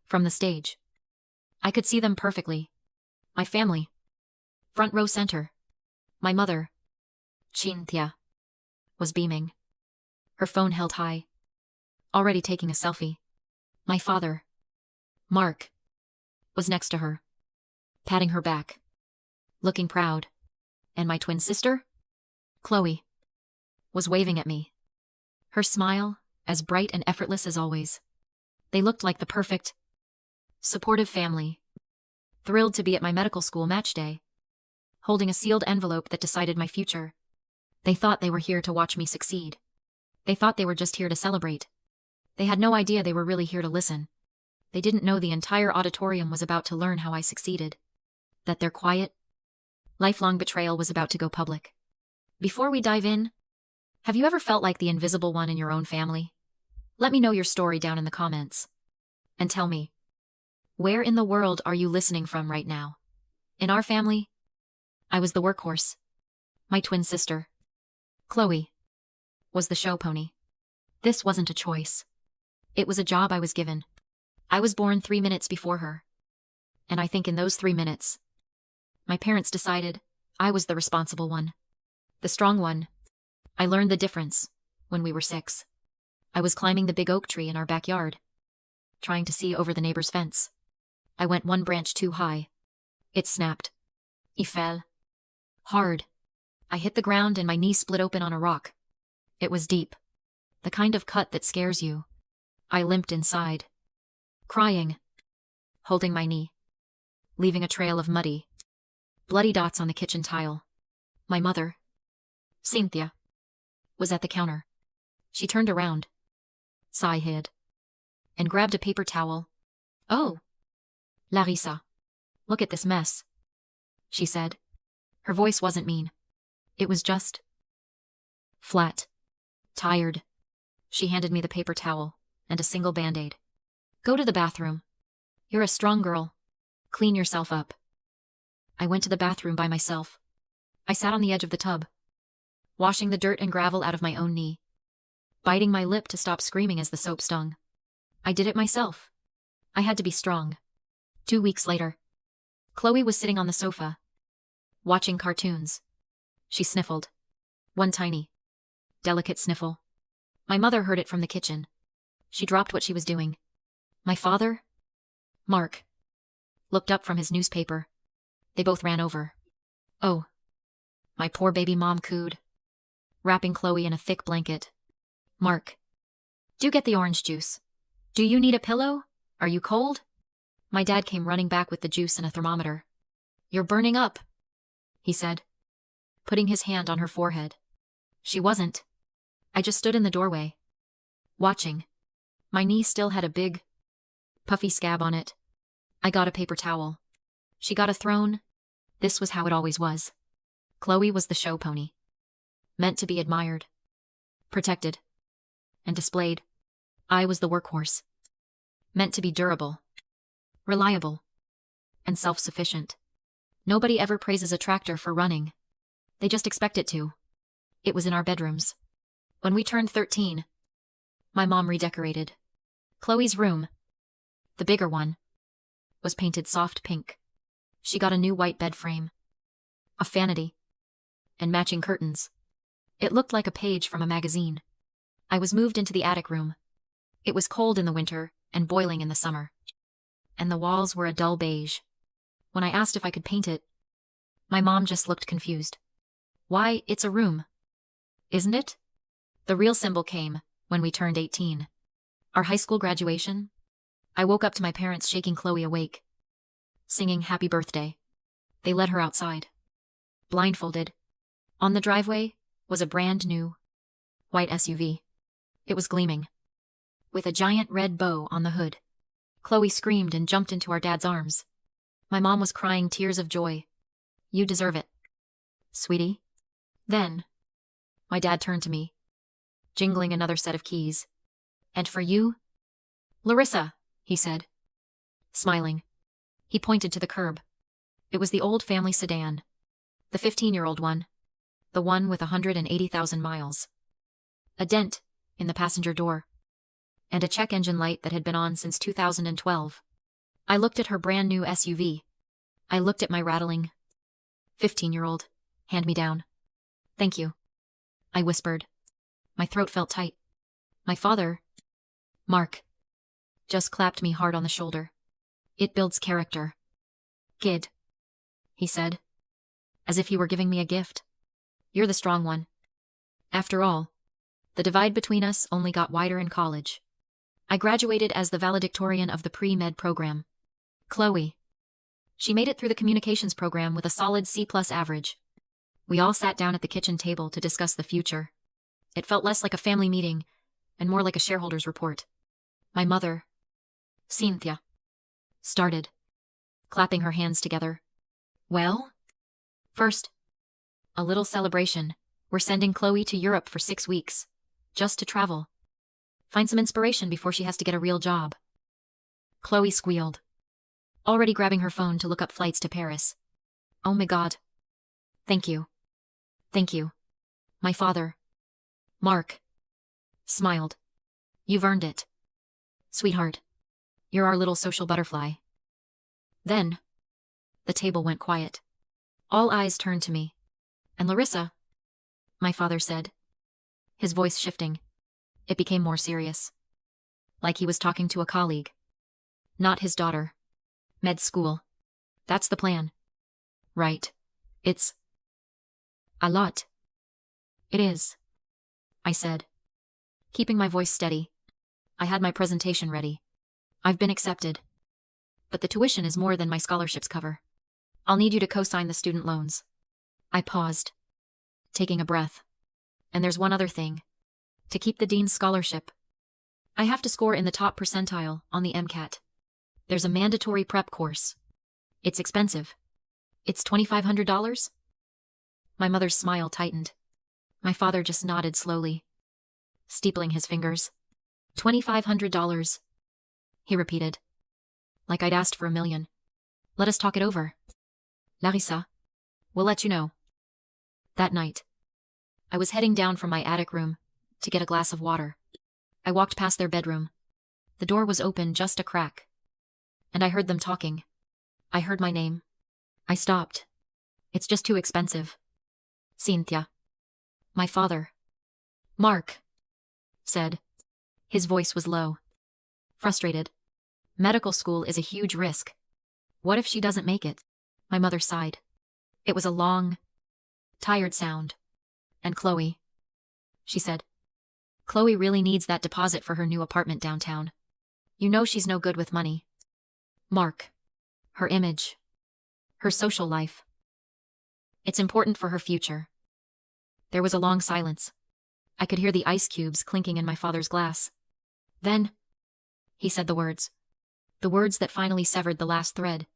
From the stage, I could see them perfectly. My family. Front row center. My mother, Cynthia, was beaming, her phone held high, already taking a selfie. My father, Mark, was next to her, patting her back, looking proud. And my twin sister, Chloe, was waving at me, her smile as bright and effortless as always. They looked like the perfect, supportive family, thrilled to be at my medical school match day, holding a sealed envelope that decided my future. They thought they were here to watch me succeed. They thought they were just here to celebrate. They had no idea they were really here to listen. They didn't know the entire auditorium was about to learn how I succeeded, that their quiet, lifelong betrayal was about to go public. Before we dive in, have you ever felt like the invisible one in your own family? Let me know your story down in the comments. And tell me, where in the world are you listening from right now? In our family, I was the workhorse. My twin sister, Chloe, was the show pony. This wasn't a choice. It was a job I was given. I was born 3 minutes before her. And I think in those 3 minutes, my parents decided I was the responsible one, the strong one. I learned the difference when we were 6. I was climbing the big oak tree in our backyard, trying to see over the neighbor's fence. I went one branch too high. It snapped. I fell. Hard. I hit the ground and my knee split open on a rock. It was deep. The kind of cut that scares you. I limped inside, crying, holding my knee, leaving a trail of muddy, bloody dots on the kitchen tile. My mother, Cynthia, was at the counter. She turned around, sigh hid, and grabbed a paper towel. "Oh, Larissa, look at this mess," she said. Her voice wasn't mean. It was just flat, tired. She handed me the paper towel and a single Band-Aid. "Go to the bathroom. You're a strong girl. Clean yourself up." I went to the bathroom by myself. I sat on the edge of the tub, washing the dirt and gravel out of my own knee, biting my lip to stop screaming as the soap stung. I did it myself. I had to be strong. 2 weeks later, Chloe was sitting on the sofa, watching cartoons. She sniffled. One tiny, delicate sniffle. My mother heard it from the kitchen. She dropped what she was doing. My father, Mark, looked up from his newspaper. They both ran over. "Oh," my poor baby mom cooed, wrapping Chloe in a thick blanket. "Mark, do get the orange juice. Do you need a pillow? Are you cold?" My dad came running back with the juice and a thermometer. "You're burning up," he said, putting his hand on her forehead. She wasn't. I just stood in the doorway, watching. My knee still had a big, puffy scab on it. I got a paper towel. She got a throne. This was how it always was. Chloe was the show pony, meant to be admired, protected, and displayed. I was the workhorse, meant to be durable, reliable, and self-sufficient. Nobody ever praises a tractor for running. They just expect it to. It was in our bedrooms. When we turned 13, my mom redecorated. Chloe's room, the bigger one, was painted soft pink. She got a new white bed frame, a vanity, and matching curtains. It looked like a page from a magazine. I was moved into the attic room. It was cold in the winter and boiling in the summer, and the walls were a dull beige. When I asked if I could paint it, my mom just looked confused. "Why, it's a room, isn't it?" The real symbol came when we turned 18. Our high school graduation. I woke up to my parents shaking Chloe awake, singing happy birthday. They led her outside, blindfolded. On the driveway was a brand new white SUV. It was gleaming, with a giant red bow on the hood. Chloe screamed and jumped into our dad's arms. My mom was crying tears of joy. "You deserve it, sweetie." Then, my dad turned to me, jingling another set of keys. "And for you, Larissa," he said, smiling. He pointed to the curb. It was the old family sedan, the 15-year-old one, the one with 180,000 miles. A dent in the passenger door, and a check engine light that had been on since 2012. I looked at her brand new SUV. I looked at my rattling 15-year-old hand-me-down. Thank you, I whispered. My throat felt tight. My father, Mark, just clapped me hard on the shoulder. It builds character. Kid, he said, as if he were giving me a gift. You're the strong one. After all, the divide between us only got wider in college. I graduated as the valedictorian of the pre-med program. Chloe. She made it through the communications program with a solid C+ average. We all sat down at the kitchen table to discuss the future. It felt less like a family meeting and more like a shareholders report. My mother, Cynthia, started, clapping her hands together. Well? First, a little celebration. We're sending Chloe to Europe for 6 weeks, just to travel. Find some inspiration before she has to get a real job. Chloe squealed, already grabbing her phone to look up flights to Paris. Oh my God. Thank you. Thank you. My father, Mark, smiled. You've earned it. Sweetheart, you're our little social butterfly. Then, the table went quiet. All eyes turned to me. And Larissa, my father said, his voice shifting. It became more serious. Like he was talking to a colleague. Not his daughter. Med school. That's the plan. Right. It's a lot. It is, I said, keeping my voice steady. I had my presentation ready. I've been accepted. But the tuition is more than my scholarships cover. I'll need you to co-sign the student loans. I paused, taking a breath. And there's one other thing. To keep the dean's scholarship, I have to score in the top percentile on the MCAT. There's a mandatory prep course. It's expensive. It's $2,500? My mother's smile tightened. My father just nodded slowly, steepling his fingers. $2,500, he repeated, like I'd asked for $1 million. Let us talk it over. Larissa, we'll let you know. That night, I was heading down from my attic room to get a glass of water. I walked past their bedroom. The door was open just a crack. And I heard them talking. I heard my name. I stopped. It's just too expensive. Cynthia. My father, Mark, said. His voice was low. Frustrated. Medical school is a huge risk. What if she doesn't make it? My mother sighed. It was a long, tired sound. And Chloe, she said. Chloe really needs that deposit for her new apartment downtown. You know she's no good with money. Mark. Her image. Her social life. It's important for her future. There was a long silence. I could hear the ice cubes clinking in my father's glass. Then, he said the words that finally severed the last thread.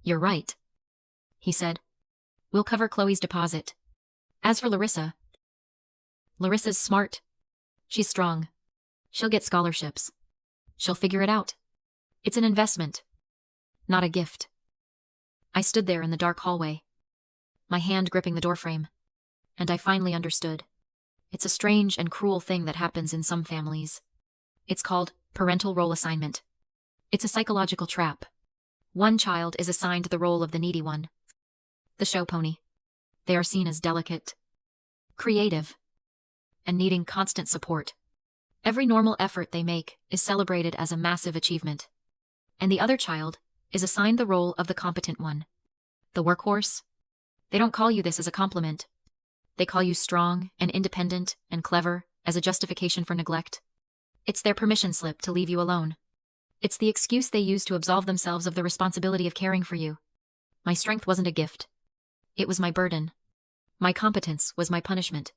You're right, he said. We'll cover Chloe's deposit. As for Larissa's smart. She's strong. She'll get scholarships. She'll figure it out. It's an investment, not a gift. I stood there in the dark hallway, my hand gripping the doorframe, and I finally understood. It's a strange and cruel thing that happens in some families. It's called parental role assignment. It's a psychological trap. One child is assigned the role of the needy one, the show pony. They are seen as delicate, creative, and needing constant support. Every normal effort they make is celebrated as a massive achievement. And the other child is assigned the role of the competent one, the workhorse. They don't call you this as a compliment. They call you strong and independent and clever as a justification for neglect. It's their permission slip to leave you alone. It's the excuse they use to absolve themselves of the responsibility of caring for you. My strength wasn't a gift. It was my burden. My competence was my punishment.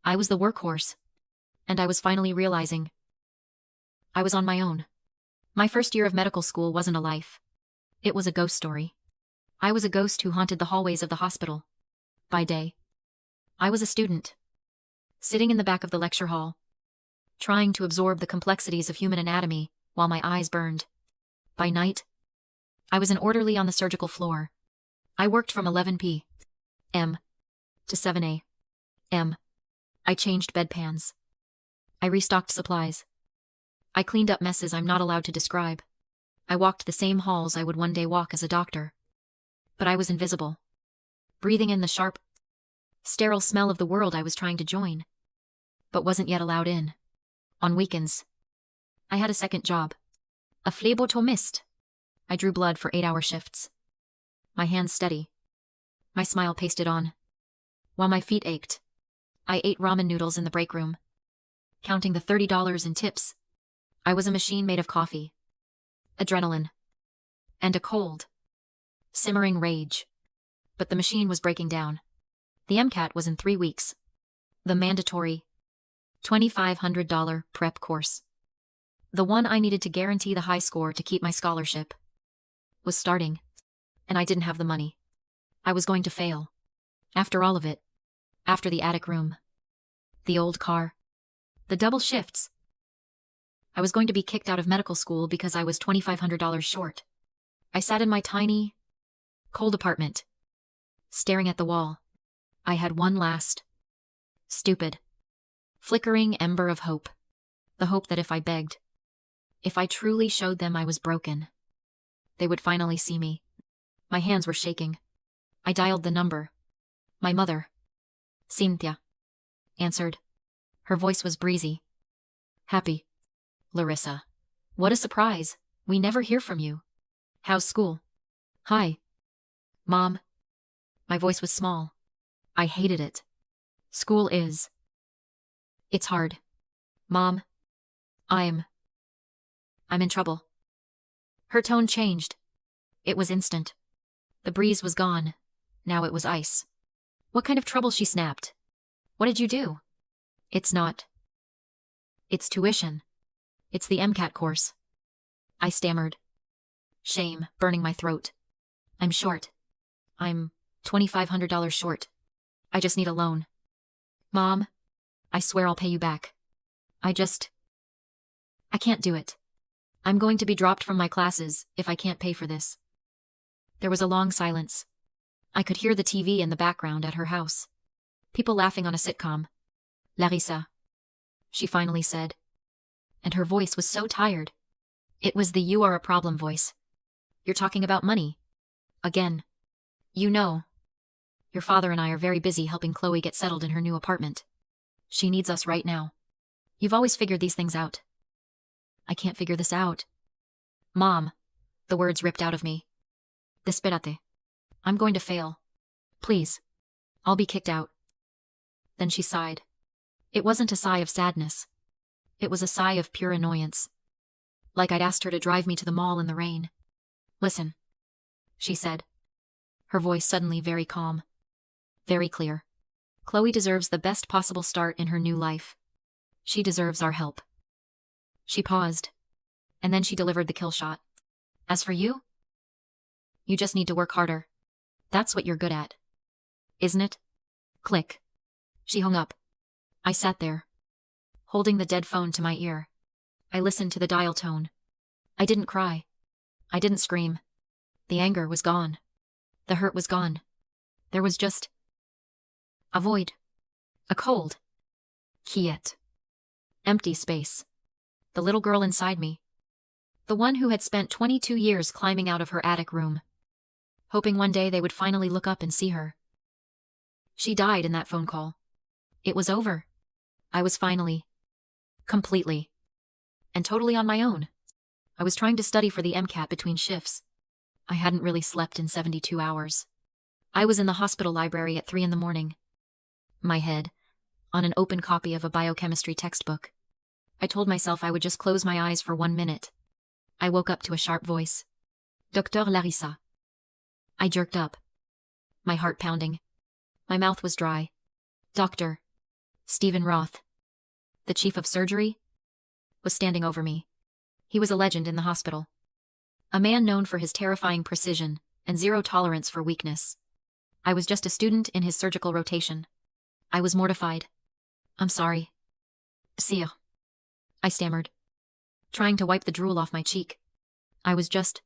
I was the workhorse. And I was finally realizing I was on my own. My first year of medical school wasn't a life. It was a ghost story. I was a ghost who haunted the hallways of the hospital. By day, I was a student, sitting in the back of the lecture hall, trying to absorb the complexities of human anatomy while my eyes burned. By night, I was an orderly on the surgical floor. I worked from 11 p.m. to 7 a.m. I changed bedpans. I restocked supplies. I cleaned up messes I'm not allowed to describe. I walked the same halls I would one day walk as a doctor. But I was invisible, breathing in the sharp, sterile smell of the world I was trying to join, but wasn't yet allowed in. On weekends, I had a second job. A phlebotomist. I drew blood for 8-hour shifts. My hands steady. My smile pasted on. While my feet ached, I ate ramen noodles in the break room, counting the $30 in tips. I was a machine made of coffee, adrenaline, and a cold, simmering rage. But the machine was breaking down. The MCAT was in 3 weeks. The mandatory $2,500 prep course. The one I needed to guarantee the high score to keep my scholarship was starting, and I didn't have the money. I was going to fail. After all of it, after the attic room, the old car, the double shifts, I was going to be kicked out of medical school because I was $2,500 short. I sat in my tiny, cold apartment, staring at the wall. I had one last, stupid, flickering ember of hope. The hope that if I begged, if I truly showed them I was broken, they would finally see me. My hands were shaking. I dialed the number. My mother, Cynthia, answered. Her voice was breezy. Happy. Larissa. What a surprise. We never hear from you. How's school? Hi. Mom. My voice was small. I hated it. School is. It's hard. Mom. I'm in trouble. Her tone changed. It was instant. The breeze was gone. Now it was ice. What kind of trouble? She snapped. What did you do? It's not. It's tuition. It's the MCAT course. I stammered. Shame burning my throat. I'm short. I'm $2,500 short. I just need a loan. Mom, I swear I'll pay you back. I can't do it. I'm going to be dropped from my classes if I can't pay for this. There was a long silence. I could hear the TV in the background at her house. People laughing on a sitcom. Larissa, she finally said. And her voice was so tired. It was the "you are a problem" voice. You're talking about money. Again. You know. Your father and I are very busy helping Chloe get settled in her new apartment. She needs us right now. You've always figured these things out. I can't figure this out. Mom, the words ripped out of me. Despérate. I'm going to fail. Please. I'll be kicked out. Then she sighed. It wasn't a sigh of sadness. It was a sigh of pure annoyance. Like I'd asked her to drive me to the mall in the rain. Listen, she said. Her voice suddenly very calm. Very clear. Chloe deserves the best possible start in her new life. She deserves our help. She paused, and then she delivered the kill shot. As for you? You just need to work harder. That's what you're good at. Isn't it? Click. She hung up. I sat there, holding the dead phone to my ear. I listened to the dial tone. I didn't cry. I didn't scream. The anger was gone. The hurt was gone. There was just a void. A cold. Quiet. Empty space. The little girl inside me. The one who had spent 22 years climbing out of her attic room, hoping one day they would finally look up and see her. She died in that phone call. It was over. I was finally, completely, and totally on my own. I was trying to study for the MCAT between shifts. I hadn't really slept in 72 hours. I was in the hospital library at 3 a.m. My head on an open copy of a biochemistry textbook. I told myself I would just close my eyes for 1 minute. I woke up to a sharp voice. Dr. Larissa. I jerked up, my heart pounding. My mouth was dry. Dr. Stephen Roth, the chief of surgery, was standing over me. He was a legend in the hospital. A man known for his terrifying precision and zero tolerance for weakness. I was just a student in his surgical rotation. I was mortified. I'm sorry. Sire. I stammered, trying to wipe the drool off my cheek. I was just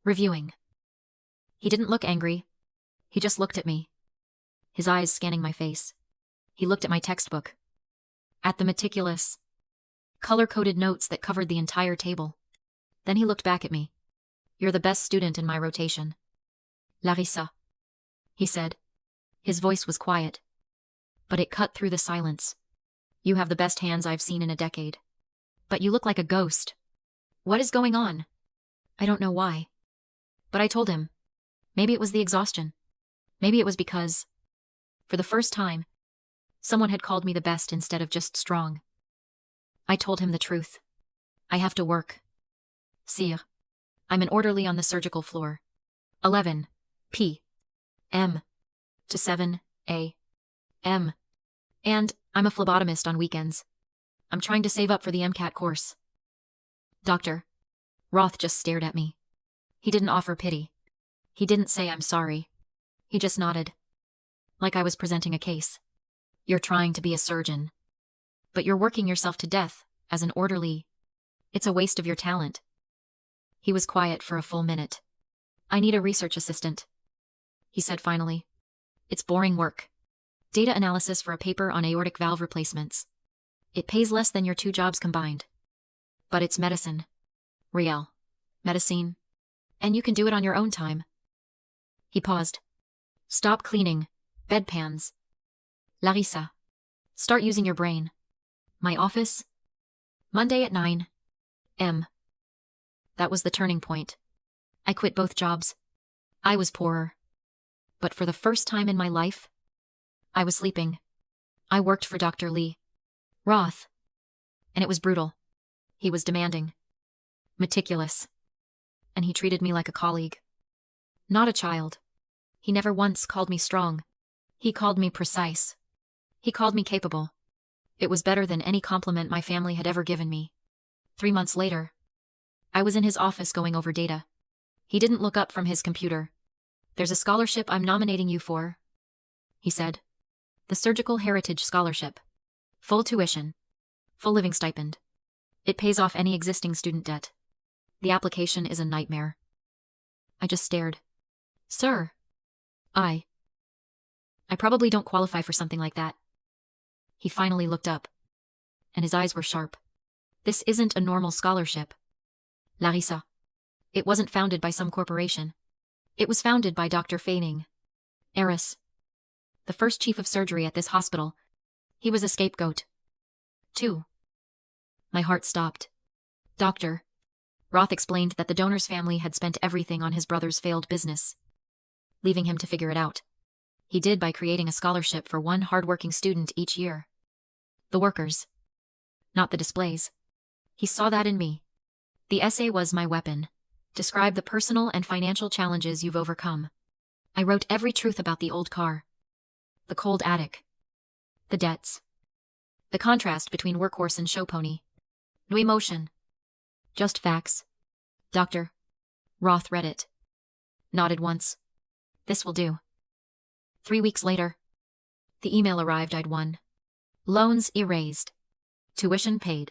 reviewing. He didn't look angry. He just looked at me, his eyes scanning my face. He looked at my textbook, at the meticulous, color-coded notes that covered the entire table. Then he looked back at me. You're the best student in my rotation. Larissa, he said. His voice was quiet, but it cut through the silence. You have the best hands I've seen in a decade. But you look like a ghost. What is going on? I don't know why. But I told him. Maybe it was the exhaustion. Maybe it was because, for the first time, someone had called me the best instead of just strong. I told him the truth. I have to work. Sire, I'm an orderly on the surgical floor. 11 p.m. to 7 a.m. And I'm a phlebotomist on weekends. I'm trying to save up for the MCAT course. Doctor. Roth just stared at me. He didn't offer pity. He didn't say I'm sorry. He just nodded. Like I was presenting a case. You're trying to be a surgeon. But you're working yourself to death as an orderly. It's a waste of your talent. He was quiet for a full minute. I need a research assistant, he said finally. It's boring work. Data analysis for a paper on aortic valve replacements. It pays less than your 2 jobs combined. But it's medicine. Real. Medicine. And you can do it on your own time. He paused. Stop cleaning bedpans. Larissa. Start using your brain. My office? Monday at 9 a.m. That was the turning point. I quit both jobs. I was poorer. But for the first time in my life, I was sleeping. I worked for Dr. Lee Roth. And it was brutal. He was demanding. Meticulous. And he treated me like a colleague. Not a child. He never once called me strong. He called me precise. He called me capable. It was better than any compliment my family had ever given me. 3 months later, I was in his office going over data. He didn't look up from his computer. There's a scholarship I'm nominating you for, he said. The Surgical Heritage Scholarship. Full tuition. Full living stipend. It pays off any existing student debt. The application is a nightmare. I just stared. Sir. I probably don't qualify for something like that. He finally looked up, and his eyes were sharp. This isn't a normal scholarship. Larissa. It wasn't founded by some corporation. It was founded by Dr. Fanning, heiress. The first chief of surgery at this hospital. He was a scapegoat. Too. My heart stopped. Dr. Roth explained that the donor's family had spent everything on his brother's failed business, leaving him to figure it out. He did by creating a scholarship for one hardworking student each year. The workers. Not the displays. He saw that in me. The essay was my weapon. Describe the personal and financial challenges you've overcome. I wrote every truth about the old car. The cold attic. The debts. The contrast between workhorse and show pony. No emotion. Just facts. Dr. Roth read it. Nodded once. This will do. 3 weeks later, the email arrived I'd won. Loans erased. Tuition paid.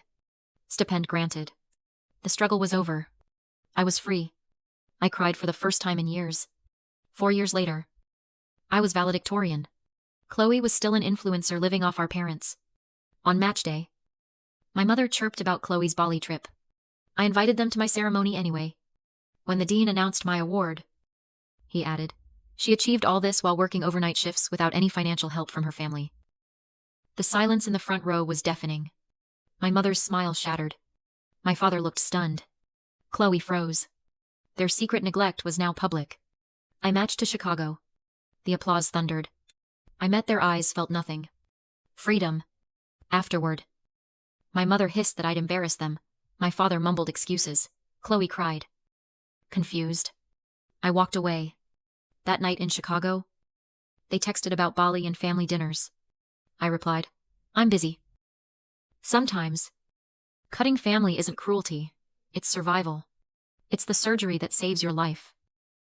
Stipend granted. The struggle was over. I was free. I cried for the first time in years. 4 years later, I was valedictorian. Chloe was still an influencer living off our parents. On match day, my mother chirped about Chloe's Bali trip. I invited them to my ceremony anyway. When the dean announced my award, he added, she achieved all this while working overnight shifts without any financial help from her family. The silence in the front row was deafening. My mother's smile shattered. My father looked stunned. Chloe froze. Their secret neglect was now public. I matched to Chicago. The applause thundered. I met their eyes, felt nothing. Freedom. Afterward. My mother hissed that I'd embarrassed them. My father mumbled excuses. Chloe cried. Confused. I walked away. That night in Chicago, they texted about Bali and family dinners. I replied, I'm busy. Sometimes, cutting family isn't cruelty, it's survival. It's the surgery that saves your life.